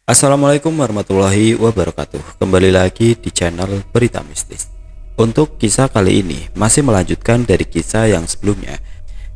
Assalamualaikum warahmatullahi wabarakatuh. Kembali lagi di channel Berita Mistis. Untuk kisah kali ini masih melanjutkan dari kisah yang sebelumnya,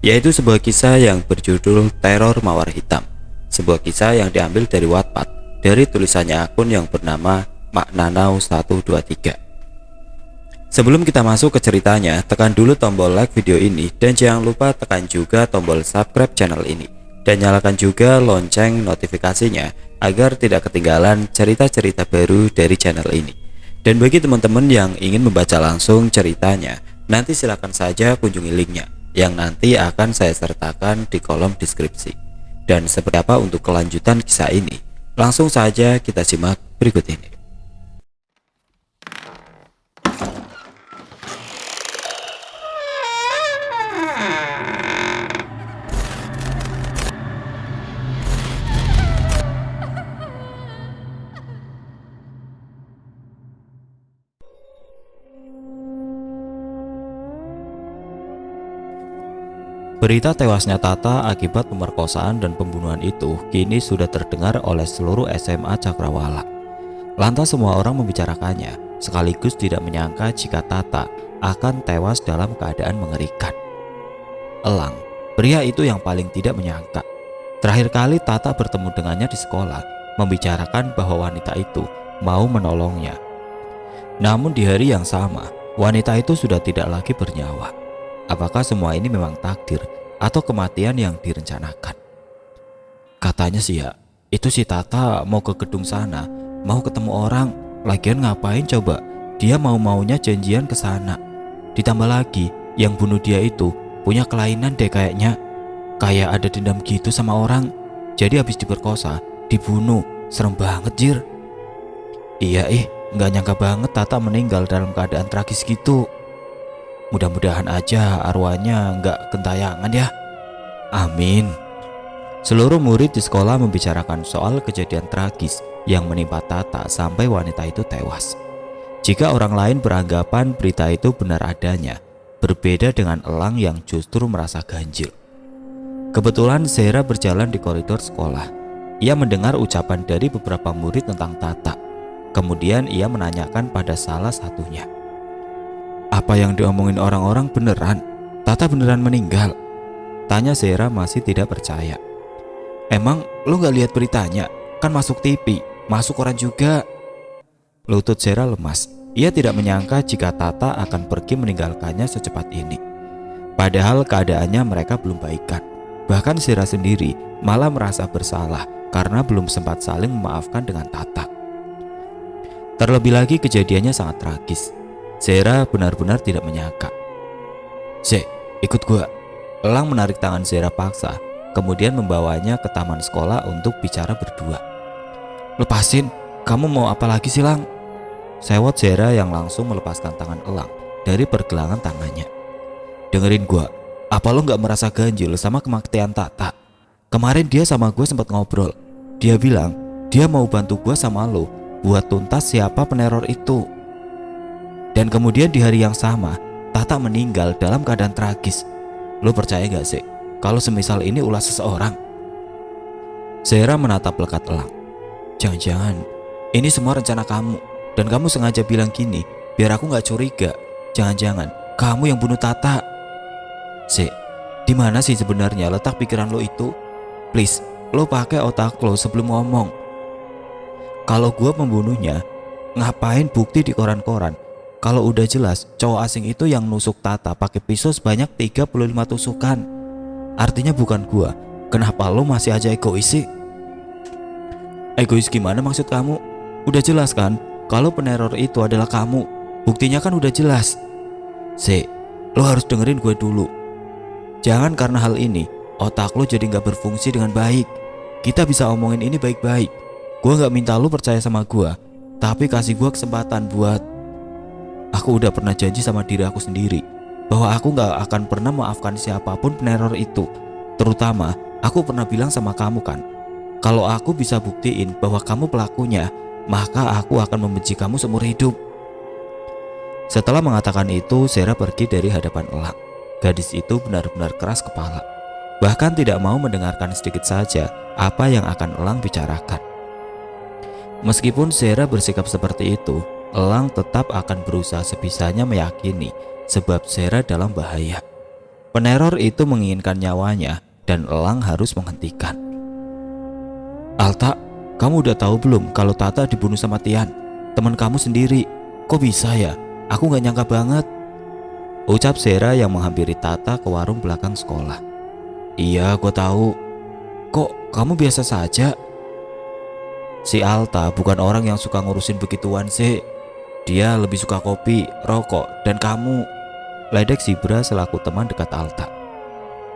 yaitu sebuah kisah yang berjudul Teror Mawar Hitam. Sebuah kisah yang diambil dari Wattpad dari tulisannya akun yang bernama Maknanau 123. Sebelum kita masuk ke ceritanya, tekan dulu tombol like video ini dan jangan lupa tekan juga tombol subscribe channel ini dan nyalakan juga lonceng notifikasinya agar tidak ketinggalan cerita-cerita baru dari channel ini. Dan bagi teman-teman yang ingin membaca langsung ceritanya, nanti silakan saja kunjungi linknya yang nanti akan saya sertakan di kolom deskripsi. Dan seperti apa untuk kelanjutan kisah ini? Langsung saja kita simak berikut ini. Berita tewasnya Tata akibat pemerkosaan dan pembunuhan itu kini sudah terdengar oleh seluruh SMA Cakrawala. Lantas semua orang membicarakannya, sekaligus tidak menyangka jika Tata akan tewas dalam keadaan mengerikan. Elang, pria itu yang paling tidak menyangka. Terakhir kali Tata bertemu dengannya di sekolah, membicarakan bahwa wanita itu mau menolongnya. Namun di hari yang sama, wanita itu sudah tidak lagi bernyawa. Apakah semua ini memang takdir atau kematian yang direncanakan? Katanya sih ya, itu si Tata mau ke gedung sana, mau ketemu orang. Lagian ngapain coba? Dia mau-maunya janjian ke sana. Ditambah lagi, yang bunuh dia itu punya kelainan deh kayaknya. Kayak ada dendam gitu sama orang. Jadi habis diperkosa, dibunuh. Serem banget jir. Iya nggak nyangka banget Tata meninggal dalam keadaan tragis gitu. Mudah-mudahan aja arwahnya nggak gentayangan ya. Amin. Seluruh murid di sekolah membicarakan soal kejadian tragis yang menimpa Tata sampai wanita itu tewas. Jika orang lain beranggapan berita itu benar adanya, berbeda dengan Elang yang justru merasa ganjil. Kebetulan Zera berjalan di koridor sekolah. Ia mendengar ucapan dari beberapa murid tentang Tata. Kemudian ia menanyakan pada salah satunya. Apa yang diomongin orang-orang beneran? Tata beneran meninggal? Tanya Zera masih tidak percaya. Emang lu gak lihat beritanya? Kan masuk TV, masuk koran juga. Lutut Zera lemas. Ia tidak menyangka jika Tata akan pergi meninggalkannya secepat ini. Padahal keadaannya mereka belum baikan. Bahkan Zera sendiri malah merasa bersalah karena belum sempat saling memaafkan dengan Tata. Terlebih lagi kejadiannya sangat tragis. Zera benar-benar tidak menyangka. "Ze, ikut gua." Elang menarik tangan Zera paksa, kemudian membawanya ke taman sekolah untuk bicara berdua. "Lepasin, kamu mau apa lagi sih, Lang?" Sewot Zera yang langsung melepaskan tangan Elang dari pergelangan tangannya. "Dengerin gua, apa lo gak merasa ganjil sama kematian Tata? Kemarin dia sama gue sempat ngobrol. Dia bilang dia mau bantu gue sama lo buat tuntas siapa peneror itu. Dan kemudian di hari yang sama, Tata meninggal dalam keadaan tragis. Lo percaya gak sih kalau semisal ini ulah seseorang?" Zera menatap lekat Elang. "Jangan-jangan ini semua rencana kamu, dan kamu sengaja bilang gini biar aku gak curiga. Jangan-jangan kamu yang bunuh Tata." "Zek, di mana sih sebenarnya letak pikiran lo itu? Please, lo pakai otak lo sebelum ngomong. Kalau gue pembunuhnya, ngapain bukti di koran-koran? Kalau udah jelas cowok asing itu yang nusuk Tata pakai pisau sebanyak 35 tusukan. Artinya bukan gua. Kenapa lo masih aja egois sih?" "Egois gimana maksud kamu? Udah jelas kan kalau peneror itu adalah kamu. Buktinya kan udah jelas." "Zek, lo harus dengerin gue dulu. Jangan karena hal ini otak lo jadi gak berfungsi dengan baik. Kita bisa omongin ini baik-baik. Gue gak minta lo percaya sama gue, tapi kasih gue kesempatan buat... Aku udah pernah janji sama diri aku sendiri bahwa aku gak akan pernah maafkan siapapun peneror itu. Terutama aku pernah bilang sama kamu kan, kalau aku bisa buktiin bahwa kamu pelakunya, maka aku akan membenci kamu seumur hidup." Setelah mengatakan itu, Zera pergi dari hadapan Elang. Gadis itu benar-benar keras kepala. bahkan tidak mau mendengarkan sedikit saja apa yang akan Elang bicarakan. Meskipun Zera bersikap seperti itu, Elang tetap akan berusaha sebisanya meyakini sebab Zera dalam bahaya. Peneror itu menginginkan nyawanya dan Elang harus menghentikan. Alta, kamu udah tahu belum kalau Tata dibunuh sama Tian? Teman kamu sendiri. Kok bisa ya? Aku gak nyangka banget. Ucap Zera yang menghampiri Tata ke warung belakang sekolah. Iya, gue tahu. Kok kamu biasa saja? Si Alta bukan orang yang suka ngurusin begituan sih. Dia lebih suka kopi, rokok, dan kamu. Ledek Zebra selaku teman dekat Alta.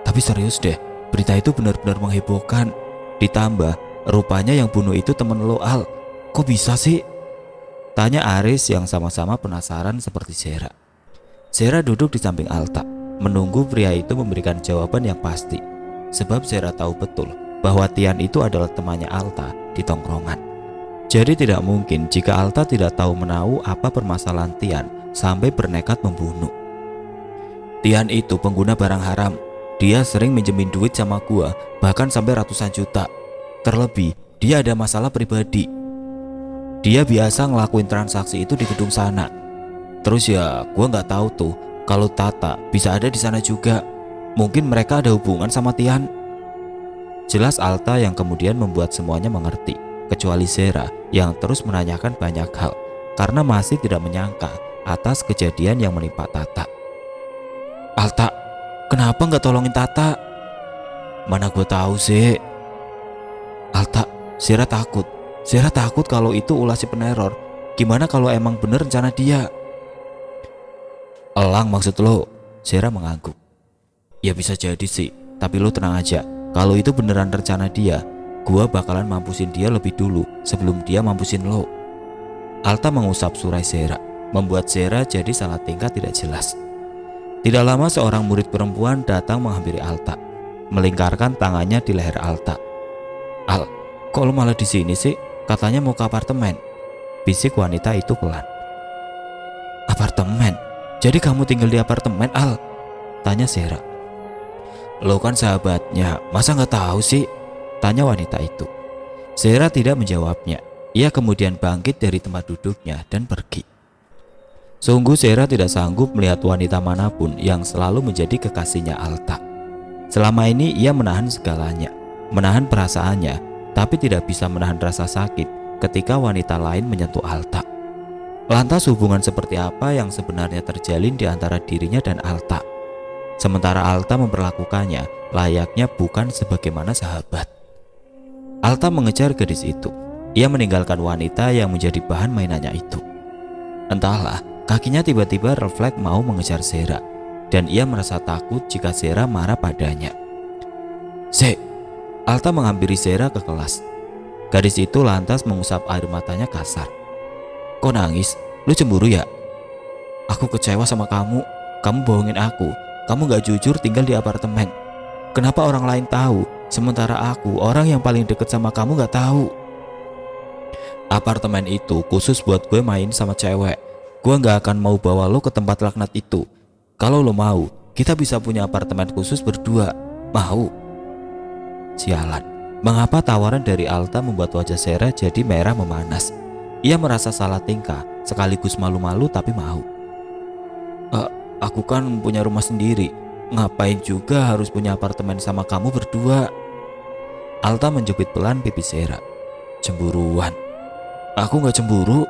Tapi serius deh, berita itu benar-benar menghebohkan. Ditambah, rupanya yang bunuh itu temen lo, Al. Kok bisa sih? Tanya Aris yang sama-sama penasaran seperti Zera. Zera duduk di samping Alta, menunggu pria itu memberikan jawaban yang pasti. Sebab Zera tahu betul bahwa Tian itu adalah temannya Alta di tongkrongan. Jadi tidak mungkin jika Alta tidak tahu menahu apa permasalahan Tian sampai bernekat membunuh. Tian itu pengguna barang haram. Dia sering minjemin duit sama gua, bahkan sampai ratusan juta. Terlebih, dia ada masalah pribadi. Dia biasa ngelakuin transaksi itu di gedung sana. Terus ya, gua nggak tahu tuh kalau Tata bisa ada di sana juga. Mungkin mereka ada hubungan sama Tian. Jelas Alta yang kemudian membuat semuanya mengerti, kecuali Zera yang terus menanyakan banyak hal karena masih tidak menyangka atas kejadian yang menimpa Tata. Alta, kenapa nggak tolongin Tata? Mana gue tahu sih. Alta, Zera takut. Zera takut kalau itu ulah si peneror. Gimana kalau emang bener rencana dia? Elang maksud lo? Zera mengangguk. Ya bisa jadi sih, tapi lo tenang aja. Kalau itu beneran rencana dia, gua bakalan mampusin dia lebih dulu sebelum dia mampusin lo. Alta mengusap surai Zera, membuat Zera jadi salah tingkah tidak jelas. Tidak lama seorang murid perempuan datang menghampiri Alta, melingkarkan tangannya di leher Alta. Al, kok lo malah di sini sih? Katanya mau ke apartemen. Bisik wanita itu pelan. Apartemen? Jadi kamu tinggal di apartemen, Al? Tanya Zera. Lo kan sahabatnya, masa nggak tahu sih? Tanya wanita itu. Zera tidak menjawabnya. Ia kemudian bangkit dari tempat duduknya dan pergi. Sungguh Zera tidak sanggup melihat wanita manapun yang selalu menjadi kekasihnya Alta. Selama ini ia menahan segalanya, menahan perasaannya, tapi tidak bisa menahan rasa sakit ketika wanita lain menyentuh Alta. Lantas hubungan seperti apa yang sebenarnya terjalin di antara dirinya dan Alta? Sementara Alta memperlakukannya layaknya bukan sebagaimana sahabat. Alta mengejar gadis itu. Ia meninggalkan wanita yang menjadi bahan mainannya itu. Entahlah, kakinya tiba-tiba refleks mau mengejar Zera, dan ia merasa takut jika Zera marah padanya. Alta menghampiri Zera ke kelas. Gadis itu lantas mengusap air matanya kasar. Kok nangis? Lu cemburu ya? Aku kecewa sama kamu. Kamu bohongin aku. Kamu gak jujur tinggal di apartemen. Kenapa orang lain tahu, sementara aku, orang yang paling deket sama kamu, gak tahu? Apartemen itu khusus buat gue main sama cewek. Gue gak akan mau bawa lo ke tempat laknat itu. Kalau lo mau, kita bisa punya apartemen khusus berdua. Mau? Sialan, mengapa tawaran dari Alta membuat wajah Zera jadi merah memanas? Ia merasa salah tingkah, sekaligus malu-malu tapi mau. Aku kan punya rumah sendiri. Ngapain juga harus punya apartemen sama kamu berdua? Alta menjepit pelan pipi Zera. Cemburuan. Aku gak cemburu.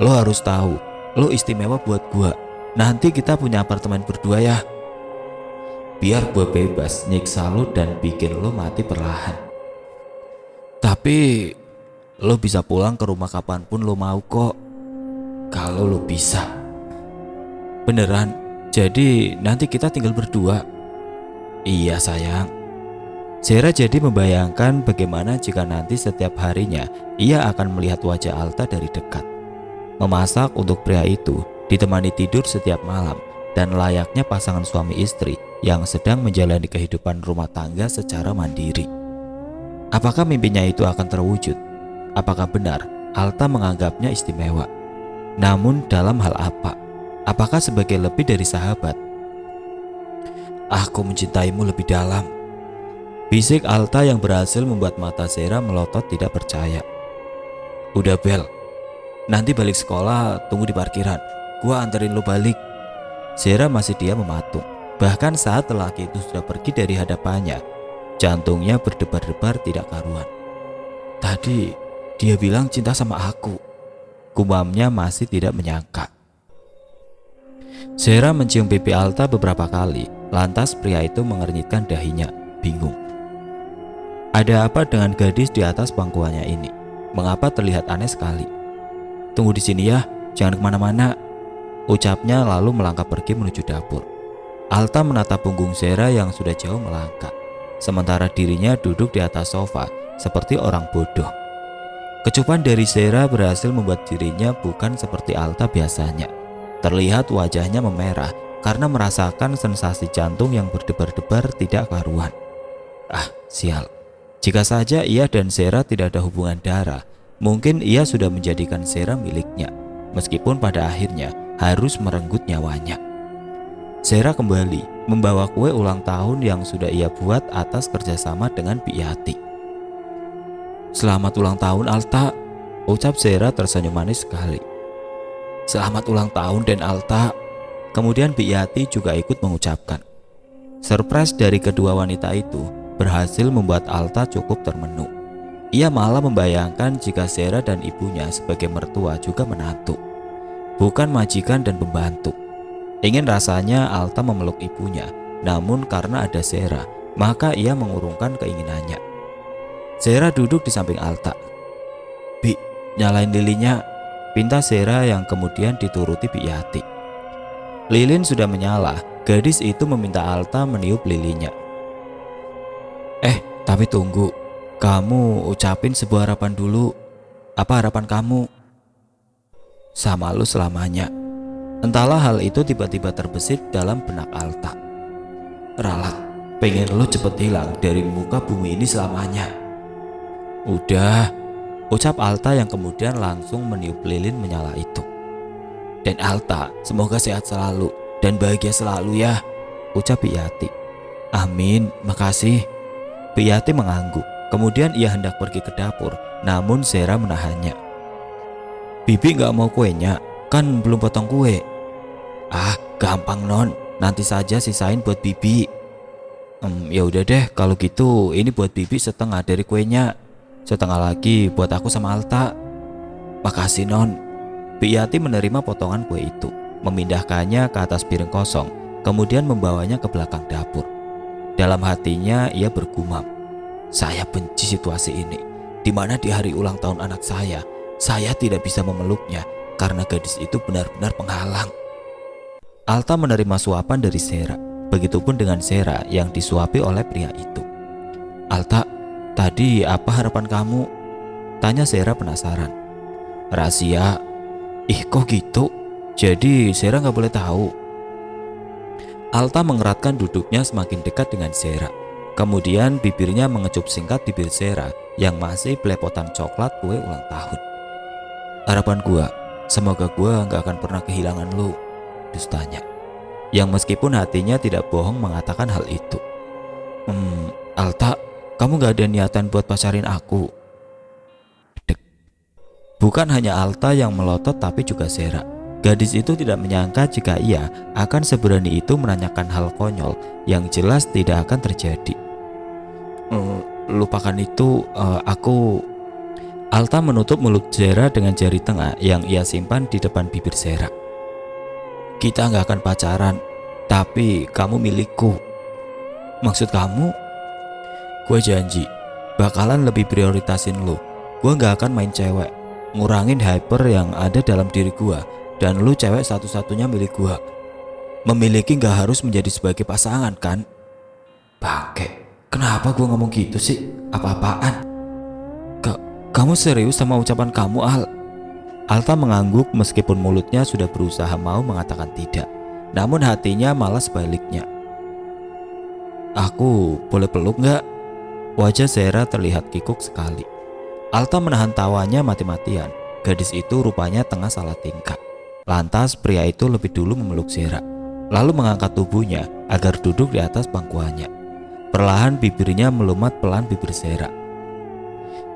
Lo harus tahu, lo istimewa buat gua. Nanti kita punya apartemen berdua ya. Biar gue bebas nyiksa lo dan bikin lo mati perlahan. Tapi lo bisa pulang ke rumah kapanpun lo mau kok. Kalau lo bisa. Beneran? Jadi nanti kita tinggal berdua? Iya sayang. Zera jadi membayangkan bagaimana jika nanti setiap harinya ia akan melihat wajah Alta dari dekat. Memasak untuk pria itu, ditemani tidur setiap malam, dan layaknya pasangan suami istri yang sedang menjalani kehidupan rumah tangga secara mandiri. Apakah mimpinya itu akan terwujud? Apakah benar Alta menganggapnya istimewa? Namun dalam hal apa? Apakah sebagai lebih dari sahabat? Aku mencintaimu lebih dalam. Bisik Alta yang berhasil membuat mata Zera melotot tidak percaya. Udah Bel, nanti balik sekolah tunggu di parkiran, gua anterin lo balik. Zera masih diam mematung. Bahkan saat lelaki itu sudah pergi dari hadapannya, jantungnya berdebar-debar tidak karuan. Tadi dia bilang cinta sama aku. Gumamnya masih tidak menyangka. Zera mencium pipi Alta beberapa kali. Lantas pria itu mengernyitkan dahinya, bingung. Ada apa dengan gadis di atas pangkuannya ini? Mengapa terlihat aneh sekali? Tunggu di sini ya, jangan kemana-mana, ucapnya lalu melangkah pergi menuju dapur. Alta menatap punggung Zera yang sudah jauh melangkah, sementara dirinya duduk di atas sofa seperti orang bodoh. Kecupan dari Zera berhasil membuat dirinya bukan seperti Alta biasanya. Terlihat wajahnya memerah karena merasakan sensasi jantung yang berdebar-debar tidak karuan. Ah, sial. Jika saja ia dan Zera tidak ada hubungan darah, mungkin ia sudah menjadikan Zera miliknya, meskipun pada akhirnya harus merenggut nyawanya. Zera kembali membawa kue ulang tahun yang sudah ia buat atas kerjasama dengan Bi Yati. Selamat ulang tahun Alta, ucap Zera tersenyum manis sekali. Selamat ulang tahun Den Alta. Kemudian Bi Yati juga ikut mengucapkan. Surprise dari kedua wanita itu berhasil membuat Alta cukup termenung. Ia malah membayangkan jika Zera dan ibunya sebagai mertua juga menantu, bukan majikan dan pembantu. Ingin rasanya Alta memeluk ibunya, namun karena ada Zera, maka ia mengurungkan keinginannya. Zera duduk di samping Alta. Bi, nyalain lilinnya, pinta Zera yang kemudian dituruti Bi Yati. Lilin sudah menyala, gadis itu meminta Alta meniup lilinnya. Tapi tunggu, kamu ucapin sebuah harapan dulu. Apa harapan kamu? Sama lu selamanya. Entahlah hal itu tiba-tiba terbesit dalam benak Alta. Ralat, pengen lu cepet hilang dari muka bumi ini selamanya. Udah, ucap Alta yang kemudian langsung meniup lilin menyala itu. Dan Alta, semoga sehat selalu dan bahagia selalu ya, ucap Bi Yati. Amin, makasih. Bi Yati mengangguk. Kemudian ia hendak pergi ke dapur, namun Zera menahannya. Bibi gak mau kuenya, kan belum potong kue. Ah, gampang non, nanti saja sisain buat Bibi. Ya udah deh, kalau gitu ini buat Bibi setengah dari kuenya, setengah lagi buat aku sama Alta. Makasih non. Bi Yati menerima potongan kue itu, memindahkannya ke atas piring kosong, kemudian membawanya ke belakang dapur. Dalam hatinya ia bergumam, saya benci situasi ini, di mana di hari ulang tahun anak saya tidak bisa memeluknya karena gadis itu benar-benar penghalang. Alta menerima suapan dari Zera, begitupun dengan Zera yang disuapi oleh pria itu. Alta, tadi apa harapan kamu? Tanya Zera penasaran. Rahasia. Ih kok gitu? Jadi Zera gak boleh tahu. Alta mengeratkan duduknya semakin dekat dengan Zera. Kemudian bibirnya mengecup singkat bibir Zera yang masih belepotan coklat kue ulang tahun. Harapan gua, semoga gua gak akan pernah kehilangan lu, dustanya. Yang meskipun hatinya tidak bohong mengatakan hal itu. Alta, kamu gak ada niatan buat pacarin aku? Dek. Bukan hanya Alta yang melotot tapi juga Zera. Gadis itu tidak menyangka jika ia akan seberani itu menanyakan hal konyol yang jelas tidak akan terjadi. Lupakan itu, aku... Alta menutup mulut Zera dengan jari tengah yang ia simpan di depan bibir Zera. Kita gak akan pacaran, tapi kamu milikku. Maksud kamu? Gue janji, bakalan lebih prioritasin lu. Gue gak akan main cewek, ngurangin hyper yang ada dalam diri gue. Dan lu cewek satu-satunya milik gua. Memiliki gak harus menjadi sebagai pasangan kan? Bangke, kenapa gua ngomong gitu sih? Apa-apaan? Kamu serius sama ucapan kamu, Al? Alta mengangguk meskipun mulutnya sudah berusaha mau mengatakan tidak, namun hatinya malah sebaliknya. Aku boleh peluk gak? Wajah Zera terlihat kikuk sekali. Alta menahan tawanya mati-matian. Gadis itu rupanya tengah salah tingkah. Lantas pria itu lebih dulu memeluk Zera, lalu mengangkat tubuhnya agar duduk di atas pangkuannya. Perlahan bibirnya melumat pelan bibir Zera.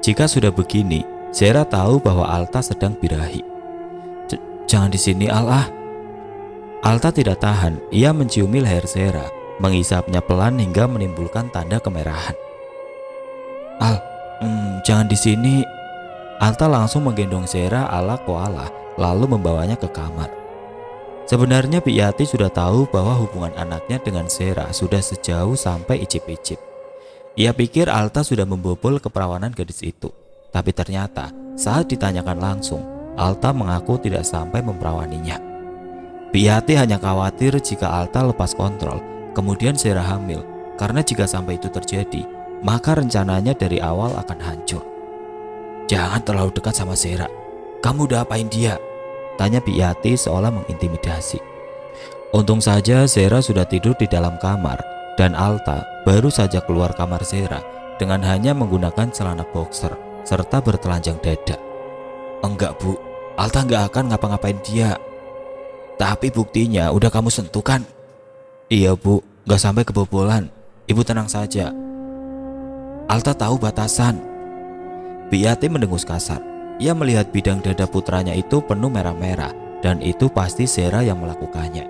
Jika sudah begini, Zera tahu bahwa Alta sedang birahi. Jangan di sini, Al. Alta tidak tahan, ia menciumi leher Zera, mengisapnya pelan hingga menimbulkan tanda kemerahan. Al, jangan di sini. Alta langsung menggendong Zera ala koala, lalu membawanya ke kamar. Sebenarnya Bi Yati sudah tahu bahwa hubungan anaknya dengan Zera sudah sejauh sampai icip-icip. Ia pikir Alta sudah membobol keperawanan gadis itu, tapi ternyata saat ditanyakan langsung, Alta mengaku tidak sampai memperawaninya. Bi Yati hanya khawatir jika Alta lepas kontrol, kemudian Zera hamil, karena jika sampai itu terjadi, maka rencananya dari awal akan hancur. Jangan terlalu dekat sama Zera. Kamu udah apain dia? Tanya Bi Yati seolah mengintimidasi. Untung saja Zera sudah tidur di dalam kamar dan Alta baru saja keluar kamar Zera dengan hanya menggunakan celana boxer serta bertelanjang dada. Enggak Bu, Alta enggak akan ngapa-ngapain dia. Tapi buktinya udah kamu sentuh kan? Iya Bu, enggak sampai kebobolan. Ibu tenang saja. Alta tahu batasan. Bi Yati mendengus kasar. Ia melihat bidang dada putranya itu penuh merah-merah, dan itu pasti Zera yang melakukannya.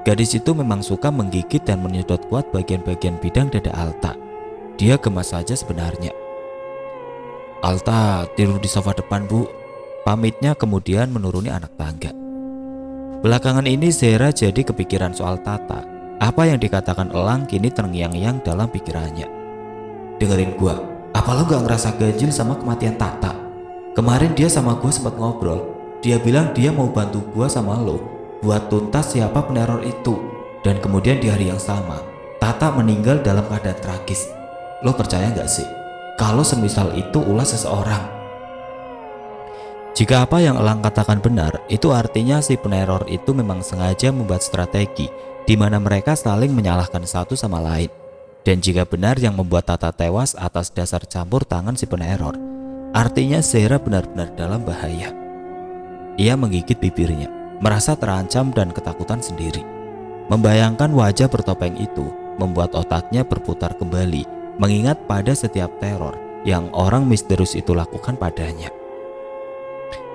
Gadis itu memang suka menggigit dan menyedot kuat bagian-bagian bidang dada Alta. Dia gemas saja sebenarnya. Alta tidur di sofa depan Bu, pamitnya kemudian menuruni anak tangga. Belakangan ini Zera jadi kepikiran soal Tata. Apa yang dikatakan Elang kini terngiang-ngiang dalam pikirannya. Dengerin gua, apa lo gak ngerasa ganjil sama kematian Tata? Kemarin dia sama gua sempat ngobrol. Dia bilang dia mau bantu gua sama lo buat tuntas siapa peneror itu. Dan kemudian di hari yang sama, Tata meninggal dalam keadaan tragis. Lo percaya gak sih kalau semisal itu ulah seseorang? Jika apa yang Elang katakan benar, itu artinya si peneror itu memang sengaja membuat strategi di mana mereka saling menyalahkan satu sama lain. Dan jika benar yang membuat Tata tewas atas dasar campur tangan si peneror, artinya Zera benar-benar dalam bahaya. Ia menggigit bibirnya, merasa terancam dan ketakutan sendiri. Membayangkan wajah bertopeng itu membuat otaknya berputar kembali, mengingat pada setiap teror yang orang misterius itu lakukan padanya.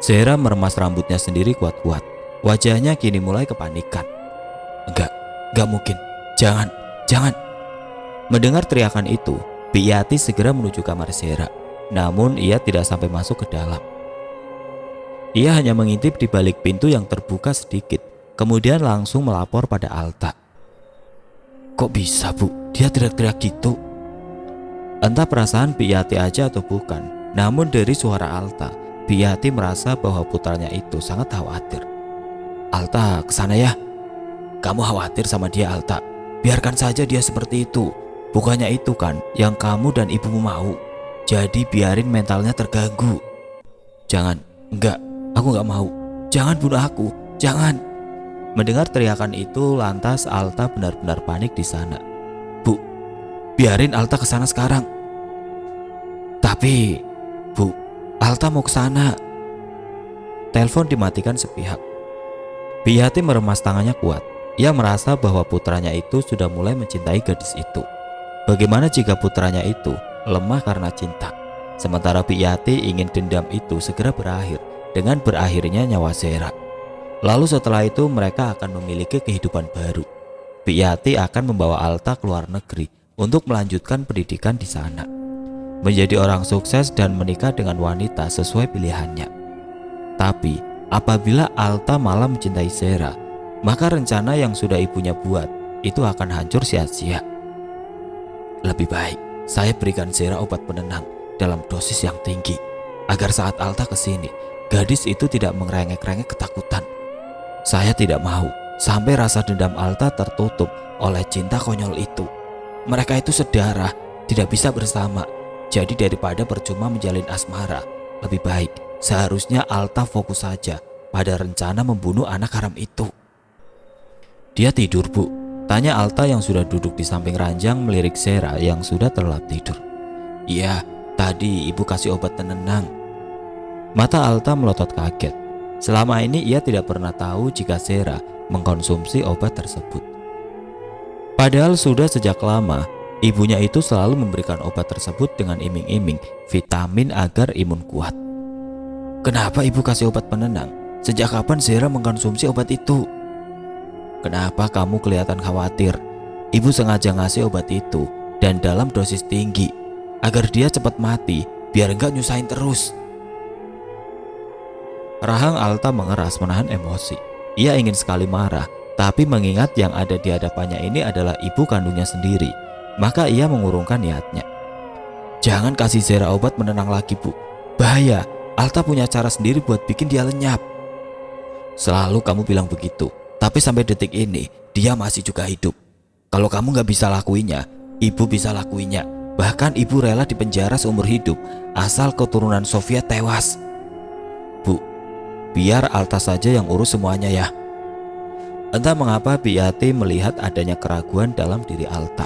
Zera meremas rambutnya sendiri kuat-kuat. Wajahnya kini mulai kepanikan. Enggak mungkin. Jangan. Mendengar teriakan itu, Bi Yati segera menuju kamar Zera. Namun ia tidak sampai masuk ke dalam. Ia hanya mengintip di balik pintu yang terbuka sedikit, kemudian langsung melapor pada Alta. Kok bisa Bu? Dia teriak-teriak gitu. Entah perasaan Bi Yati aja atau bukan, namun dari suara Alta, Bi Yati merasa bahwa putranya itu sangat khawatir. Alta, kesana ya. Kamu khawatir sama dia Alta. Biarkan saja dia seperti itu. Bukannya itu kan yang kamu dan ibumu mau. Jadi biarin mentalnya terganggu. Jangan, aku enggak mau. Jangan bunuh aku, jangan. Mendengar teriakan itu, lantas Alta benar-benar panik di sana. Bu, biarin Alta kesana sekarang. Tapi, Bu, Alta mau ke sana. Telepon dimatikan sepihak. Bi Yati meremas tangannya kuat. Ia merasa bahwa putranya itu sudah mulai mencintai gadis itu. Bagaimana jika putranya itu lemah karena cinta? Sementara Bi Yati ingin dendam itu segera berakhir dengan berakhirnya nyawa Zera. Lalu setelah itu mereka akan memiliki kehidupan baru. Bi Yati akan membawa Alta ke luar negeri untuk melanjutkan pendidikan di sana, menjadi orang sukses dan menikah dengan wanita sesuai pilihannya. Tapi apabila Alta malah mencintai Zera, maka rencana yang sudah ibunya buat itu akan hancur sia-sia. Lebih baik saya berikan Zera obat penenang dalam dosis yang tinggi, agar saat Alta kesini, gadis itu tidak mengerengek-rengek ketakutan. Saya tidak mau sampai rasa dendam Alta tertutup oleh cinta konyol itu. Mereka itu sedarah, tidak bisa bersama. Jadi daripada percuma menjalin asmara, lebih baik seharusnya Alta fokus saja pada rencana membunuh anak haram itu. Dia tidur Bu? Tanya Alta yang sudah duduk di samping ranjang melirik Zera yang sudah terlelap tidur. Iya, tadi ibu kasih obat penenang. Mata Alta melotot kaget. Selama ini ia tidak pernah tahu jika Zera mengkonsumsi obat tersebut. Padahal sudah sejak lama ibunya itu selalu memberikan obat tersebut dengan iming-iming vitamin agar imun kuat. Kenapa ibu kasih obat penenang? Sejak kapan Zera mengkonsumsi obat itu? Kenapa kamu kelihatan khawatir? Ibu sengaja ngasih obat itu dan dalam dosis tinggi agar dia cepat mati biar enggak nyusahin terus. Rahang Alta mengeras menahan emosi. Ia ingin sekali marah, tapi mengingat yang ada di hadapannya ini adalah ibu kandungnya sendiri, maka ia mengurungkan niatnya. Jangan kasih Zera obat penenang lagi, Bu. Bahaya, Alta punya cara sendiri buat bikin dia lenyap. Selalu kamu bilang begitu, tapi sampai detik ini dia masih juga hidup. Kalau kamu nggak bisa lakuinya, ibu bisa lakuinya. Bahkan ibu rela dipenjara seumur hidup asal keturunan Sofia tewas. Bu, biar Alta saja yang urus semuanya ya. Entah mengapa Biyati melihat adanya keraguan dalam diri Alta.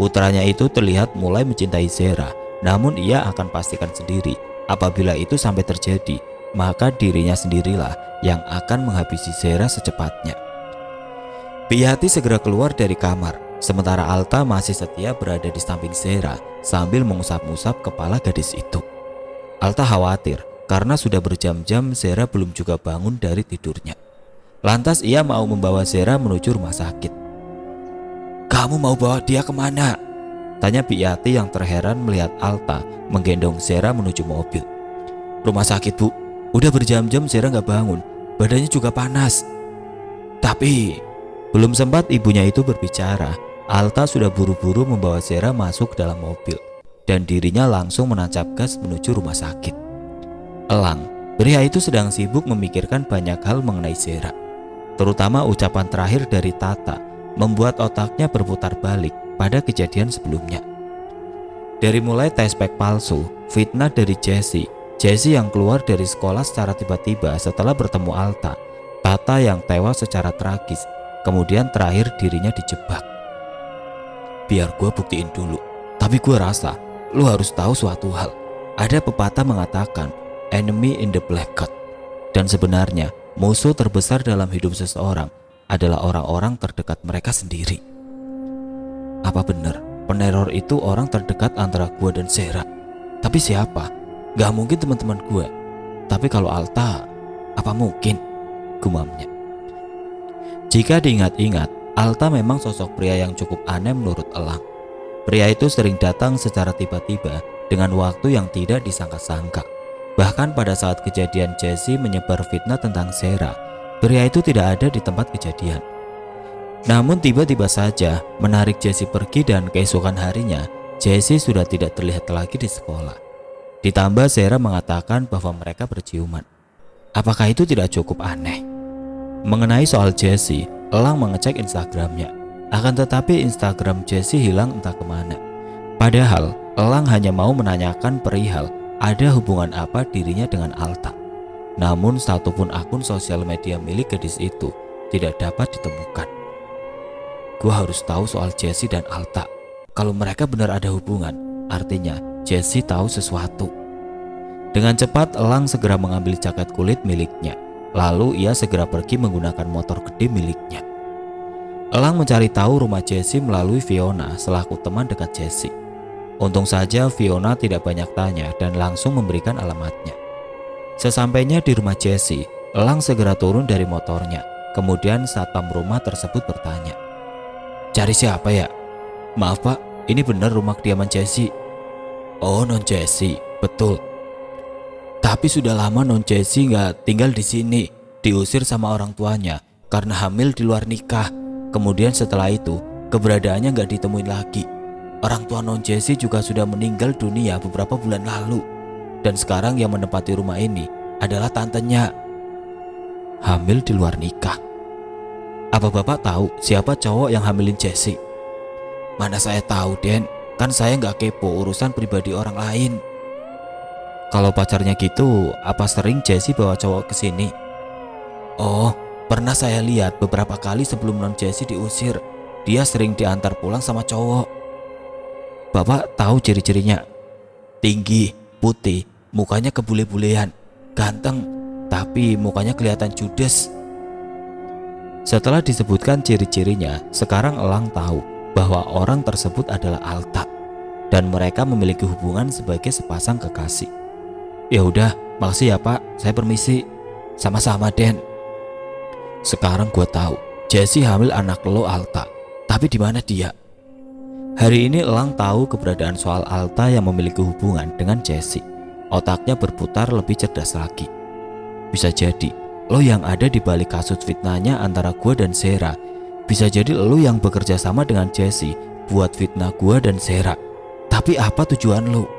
Putranya itu terlihat mulai mencintai Zera, namun ia akan pastikan sendiri apabila itu sampai terjadi, maka dirinya sendirilah yang akan menghabisi Zera secepatnya. Biyati segera keluar dari kamar, sementara Alta masih setia berada di samping Zera sambil mengusap-usap kepala gadis itu. Alta khawatir karena sudah berjam-jam Zera belum juga bangun dari tidurnya. Lantas ia mau membawa Zera menuju rumah sakit. Kamu mau bawa dia kemana? Tanya Biyati yang terheran melihat Alta menggendong Zera menuju mobil. Rumah sakit, Bu. Udah berjam-jam Zera nggak bangun, badannya juga panas. Tapi belum sempat ibunya itu berbicara, Alta sudah buru-buru membawa Zera masuk dalam mobil dan dirinya langsung menancap gas menuju rumah sakit. Elang, pria itu sedang sibuk memikirkan banyak hal mengenai Zera. Terutama ucapan terakhir dari Tata membuat otaknya berputar balik pada kejadian sebelumnya. Dari mulai tes pack palsu, fitnah dari Jessie yang keluar dari sekolah secara tiba-tiba setelah bertemu Alta, Tata yang tewas secara tragis, kemudian terakhir dirinya dijebak. Biar gue buktiin dulu, tapi gue rasa lu harus tahu suatu hal. Ada pepatah mengatakan enemy in the black cat, dan sebenarnya musuh terbesar dalam hidup seseorang adalah orang-orang terdekat mereka sendiri. Apa benar peneror itu orang terdekat antara gue dan Zera? Tapi siapa? Gak mungkin teman-teman gue. Tapi kalau Alta, apa mungkin? Gumamnya. Jika diingat-ingat, Alta memang sosok pria yang cukup aneh menurut Elang. Pria itu sering datang secara tiba-tiba dengan waktu yang tidak disangka-sangka. Bahkan pada saat kejadian Jessie menyebar fitnah tentang Zera, pria itu tidak ada di tempat kejadian. Namun tiba-tiba saja menarik Jessie pergi dan keesokan harinya Jessie sudah tidak terlihat lagi di sekolah. Ditambah Zera mengatakan bahwa mereka berciuman. Apakah itu tidak cukup aneh? Mengenai soal Jessie, Elang mengecek Instagramnya. Akan tetapi Instagram Jessie hilang entah kemana. Padahal Elang hanya mau menanyakan perihal ada hubungan apa dirinya dengan Alta. Namun satupun akun sosial media milik gadis itu tidak dapat ditemukan. Gua harus tahu soal Jessie dan Alta. Kalau mereka benar ada hubungan, artinya Jessie tahu sesuatu. Dengan cepat Elang segera mengambil jaket kulit miliknya. Lalu ia segera pergi menggunakan motor gede miliknya. Elang mencari tahu rumah Jessie melalui Fiona selaku teman dekat Jessie. Untung saja Fiona tidak banyak tanya dan langsung memberikan alamatnya. Sesampainya di rumah Jessie, Elang segera turun dari motornya. Kemudian satpam rumah tersebut bertanya, "Cari siapa ya?" "Maaf Pak, ini benar rumah kediaman Jessie." "Oh, non Jessie, betul. Tapi sudah lama non Jessie nggak tinggal di sini, diusir sama orang tuanya karena hamil di luar nikah. Kemudian setelah itu keberadaannya nggak ditemuin lagi. Orang tua non Jessie juga sudah meninggal dunia beberapa bulan lalu. Dan sekarang yang menempati rumah ini adalah tantenya." "Hamil di luar nikah? Apa Bapak tahu siapa cowok yang hamilin Jessie?" "Mana saya tahu, Den. Kan saya nggak kepo urusan pribadi orang lain." "Kalau pacarnya gitu, apa sering Jessie bawa cowok ke sini?" "Oh, pernah saya lihat beberapa kali sebelum non Jessie diusir. Dia sering diantar pulang sama cowok." "Bapak tahu ciri-cirinya?" "Tinggi, putih, mukanya kebule-bulean, ganteng, tapi mukanya kelihatan judes." Setelah disebutkan ciri-cirinya, sekarang Elang tahu bahwa orang tersebut adalah Alta dan mereka memiliki hubungan sebagai sepasang kekasih. Ya udah, makasih ya Pak, saya permisi. Sama-sama Den. Sekarang gue tahu Jessie hamil anak lo Alta. Tapi di mana dia? Hari ini Elang tahu keberadaan soal Alta yang memiliki hubungan dengan Jessie. Otaknya berputar lebih cerdas lagi. Bisa jadi lo yang ada di balik kasus fitnahnya antara gue dan Sera. Bisa jadi lo yang bekerja sama dengan Jessie buat fitnah gue dan Sera. Tapi apa tujuan lo?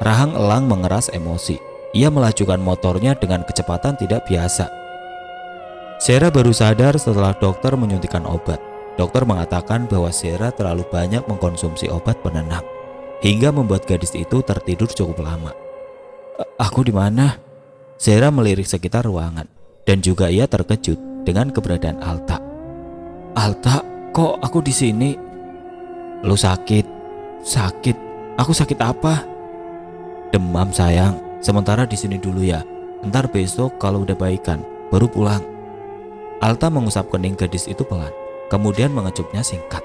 Rahang Elang mengeras emosi. Ia melajukan motornya dengan kecepatan tidak biasa. Sera baru sadar setelah dokter menyuntikkan obat. Dokter mengatakan bahwa Sera terlalu banyak mengkonsumsi obat penenang hingga membuat gadis itu tertidur cukup lama. Aku di mana? Sera melirik sekitar ruangan dan juga ia terkejut dengan keberadaan Alta. Alta, kok aku di sini? Lu sakit? Sakit? Aku sakit apa? Demam sayang. Sementara di sini dulu ya. Ntar besok kalau udah baikan baru pulang. Alta mengusap kening gadis itu pelan, kemudian mengecupnya singkat.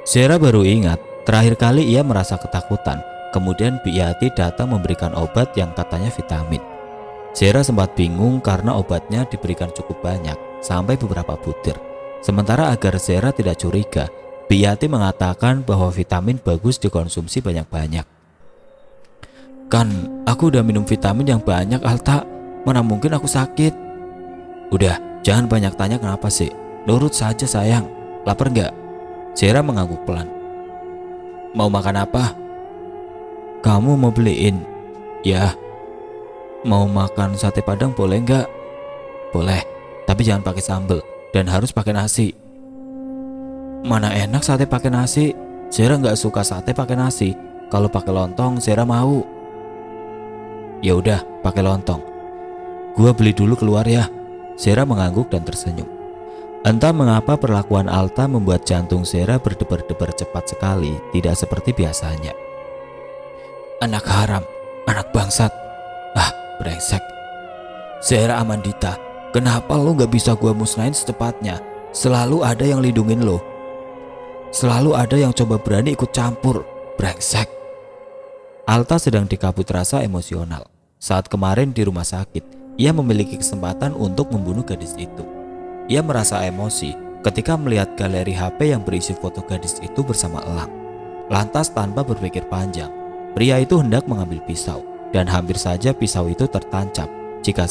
Sera baru ingat terakhir kali ia merasa ketakutan. Kemudian Biati datang memberikan obat yang katanya vitamin. Sera sempat bingung karena obatnya diberikan cukup banyak, sampai beberapa butir. Sementara agar Sera tidak curiga, Biati mengatakan bahwa vitamin bagus dikonsumsi banyak-banyak. Kan aku udah minum vitamin yang banyak Alta, mana mungkin aku sakit. Udah, jangan banyak tanya kenapa sih. Nurut saja sayang. Lapar gak? Sera mengangguk pelan. Mau makan apa? Kamu mau beliin? Ya. Mau makan sate padang boleh nggak? Boleh, tapi jangan pakai sambal dan harus pakai nasi. Mana enak sate pakai nasi? Sera nggak suka sate pakai nasi. Kalau pakai lontong, Sera mau. Ya udah, pakai lontong. Gua beli dulu keluar ya. Sera mengangguk dan tersenyum. Entah mengapa perlakuan Alta membuat jantung Sera berdebar-debar cepat sekali, tidak seperti biasanya. Anak haram, anak bangsat. Ah, brengsek. Sera Amandita, kenapa lo gak bisa gua musnahin secepatnya? Selalu ada yang lindungin lo. Selalu ada yang coba berani ikut campur. Brengsek. Alta sedang dikabut rasa emosional. Saat kemarin di rumah sakit, ia memiliki kesempatan untuk membunuh gadis itu. Ia merasa emosi ketika melihat galeri HP yang berisi foto gadis itu bersama Elang. Lantas tanpa berpikir panjang, pria itu hendak mengambil pisau dan hampir saja pisau itu tertancap jika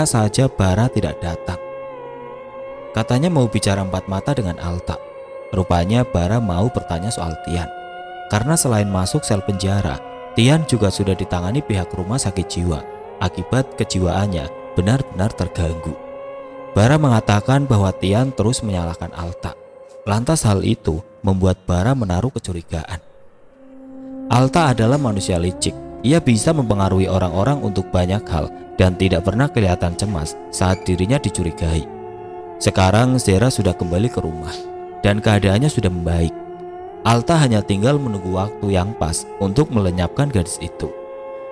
saja Bara tidak datang. Katanya mau bicara empat mata dengan Alta. Rupanya Bara mau bertanya soal Tian. Karena selain masuk sel penjara, Tian juga sudah ditangani pihak rumah sakit jiwa akibat kejiwaannya benar-benar terganggu. Bara mengatakan bahwa Tian terus menyalahkan Alta. Lantas hal itu membuat Bara menaruh kecurigaan. Alta adalah manusia licik. Ia bisa mempengaruhi orang-orang untuk banyak hal dan tidak pernah kelihatan cemas saat dirinya dicurigai. Sekarang Sera sudah kembali ke rumah dan keadaannya sudah membaik. Alta hanya tinggal menunggu waktu yang pas untuk melenyapkan gadis itu.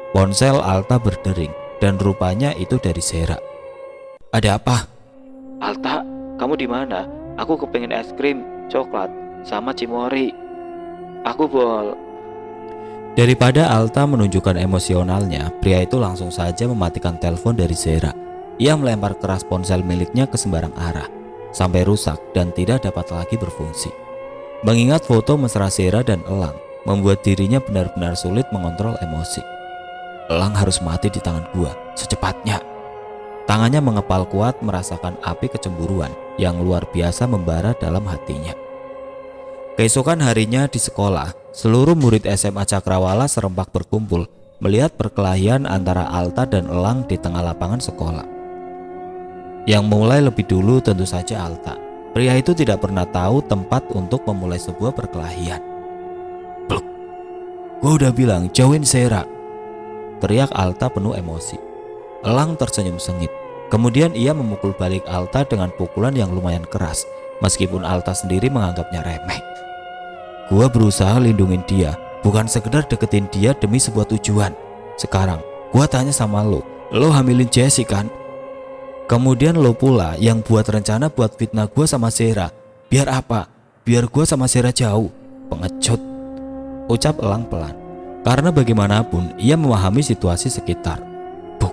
Ponsel Alta berdering dan rupanya itu dari Sera. Ada apa? Alta, kamu di mana? Aku kepengen es krim, coklat, sama cimori. Aku bol. Daripada Alta menunjukkan emosionalnya, pria itu langsung saja mematikan telepon dari Sera. Ia melempar keras ponsel miliknya ke sembarang arah, sampai rusak dan tidak dapat lagi berfungsi. Mengingat foto mesra Sera dan Elang, membuat dirinya benar-benar sulit mengontrol emosi. Elang harus mati di tangan gua, secepatnya. Tangannya mengepal kuat merasakan api kecemburuan yang luar biasa membara dalam hatinya. Keesokan harinya di sekolah, seluruh murid SMA Cakrawala serempak berkumpul melihat perkelahian antara Alta dan Elang di tengah lapangan sekolah. Yang mulai lebih dulu tentu saja Alta. Pria itu tidak pernah tahu tempat untuk memulai sebuah perkelahian. Bluk. Gua udah bilang jauhin Sera, teriak Alta penuh emosi. Elang tersenyum sengit. Kemudian ia memukul balik Alta dengan pukulan yang lumayan keras, meskipun Alta sendiri menganggapnya remeh. Gua berusaha lindungin dia, bukan sekedar deketin dia demi sebuah tujuan. Sekarang gua tanya sama lo hamilin Jessie kan? Kemudian lo pula yang buat rencana buat fitnah gua sama Sera. Biar apa? Biar gua sama Sera jauh. Pengecut, ucap Elang pelan. Karena bagaimanapun ia memahami situasi sekitar. Buk,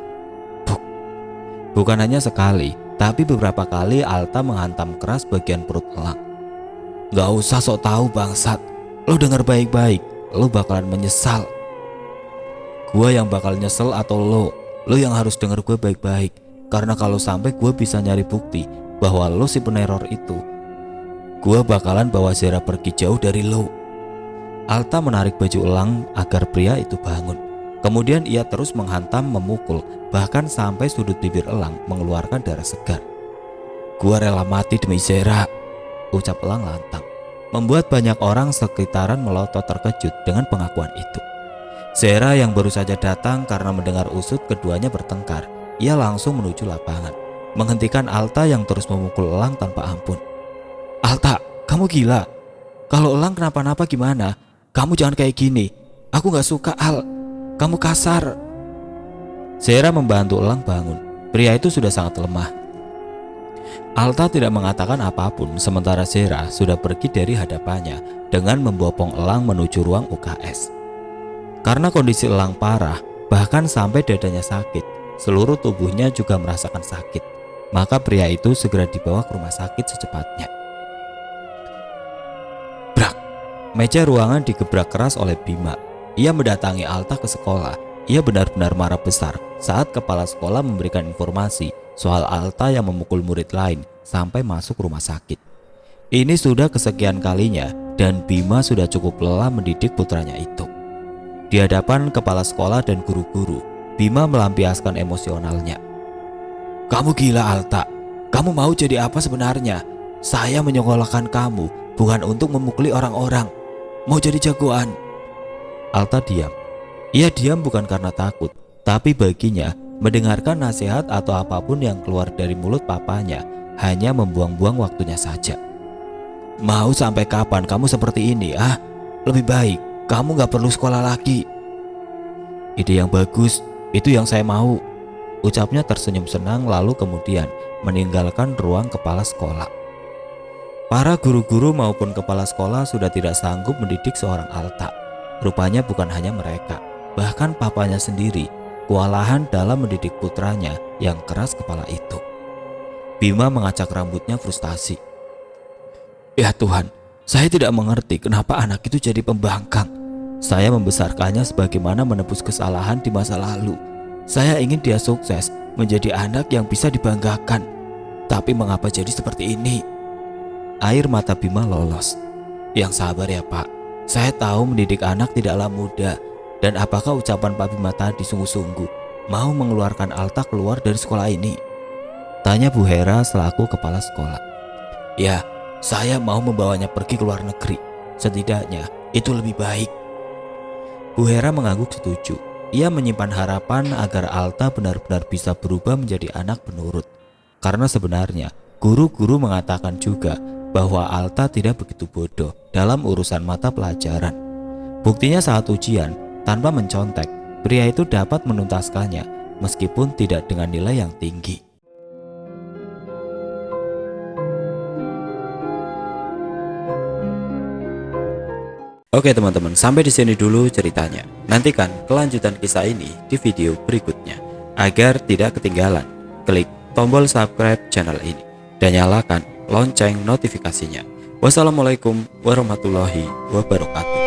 buk. Bukan hanya sekali, tapi beberapa kali Alta menghantam keras bagian perut elang. Gak usah sok tahu bangsat. Lo denger baik-baik, lo bakalan menyesal. Gua yang bakal nyesel atau lo? Lo yang harus denger gue baik-baik. Karena kalau sampai gue bisa nyari bukti bahwa lo si peneror itu, gue bakalan bawa Zera pergi jauh dari lo. Alta menarik baju elang agar pria itu bangun. Kemudian ia terus menghantam, memukul, bahkan sampai sudut bibir elang mengeluarkan darah segar. Gua rela mati demi Zera, ucap elang lantang, membuat banyak orang sekitaran melotot terkejut dengan pengakuan itu. Zera yang baru saja datang karena mendengar usut keduanya bertengkar, ia langsung menuju lapangan, menghentikan Alta yang terus memukul elang tanpa ampun. Alta, kamu gila? Kalau elang kenapa-napa gimana? Kamu jangan kayak gini. Aku gak suka, Al. Kamu kasar. Zera membantu elang bangun. Pria itu sudah sangat lemah. Alta tidak mengatakan apapun sementara Zera sudah pergi dari hadapannya dengan membopong elang menuju ruang UKS. Karena kondisi elang parah, bahkan sampai dadanya sakit, seluruh tubuhnya juga merasakan sakit. Maka pria itu segera dibawa ke rumah sakit secepatnya. Meja ruangan digebrak keras oleh Bima. Ia mendatangi Alta ke sekolah. Ia benar-benar marah besar saat kepala sekolah memberikan informasi soal Alta yang memukul murid lain sampai masuk rumah sakit. Ini sudah kesekian kalinya dan Bima sudah cukup lelah mendidik putranya itu. Di hadapan kepala sekolah dan guru-guru, Bima melampiaskan emosionalnya. Kamu gila, Alta. Kamu mau jadi apa sebenarnya? Saya menyekolahkan kamu bukan untuk memukuli orang-orang. Mau jadi jagoan. Alta diam. Ia diam bukan karena takut, tapi baginya mendengarkan nasihat atau apapun yang keluar dari mulut papanya hanya membuang-buang waktunya saja. Mau sampai kapan kamu seperti ini? Lebih baik kamu gak perlu sekolah lagi. Ide yang bagus, itu yang saya mau, ucapnya tersenyum senang lalu kemudian meninggalkan ruang kepala sekolah. Para guru-guru maupun kepala sekolah sudah tidak sanggup mendidik seorang Alta. Rupanya bukan hanya mereka, bahkan papanya sendiri kewalahan dalam mendidik putranya yang keras kepala itu. Bima mengacak rambutnya frustasi. Ya Tuhan, saya tidak mengerti kenapa anak itu jadi pembangkang. Saya membesarkannya sebagaimana menebus kesalahan di masa lalu. Saya ingin dia sukses, menjadi anak yang bisa dibanggakan. Tapi mengapa jadi seperti ini? Air mata Bima lolos. Yang sabar ya Pak, saya tahu mendidik anak tidaklah mudah. Dan apakah ucapan Pak Bima tadi sungguh-sungguh mau mengeluarkan Alta keluar dari sekolah ini? Tanya Bu Hera selaku kepala sekolah. Ya, saya mau membawanya pergi ke luar negeri. Setidaknya itu lebih baik. Bu Hera mengangguk setuju. Ia menyimpan harapan agar Alta benar-benar bisa berubah menjadi anak penurut. Karena sebenarnya guru-guru mengatakan juga bahwa Alta tidak begitu bodoh dalam urusan mata pelajaran. Buktinya saat ujian, tanpa mencontek, pria itu dapat menuntaskannya meskipun tidak dengan nilai yang tinggi. Oke teman-teman, sampai di sini dulu ceritanya. Nantikan kelanjutan kisah ini di video berikutnya. Agar tidak ketinggalan, klik tombol subscribe channel ini dan nyalakan lonceng notifikasinya. Wassalamualaikum warahmatullahi wabarakatuh.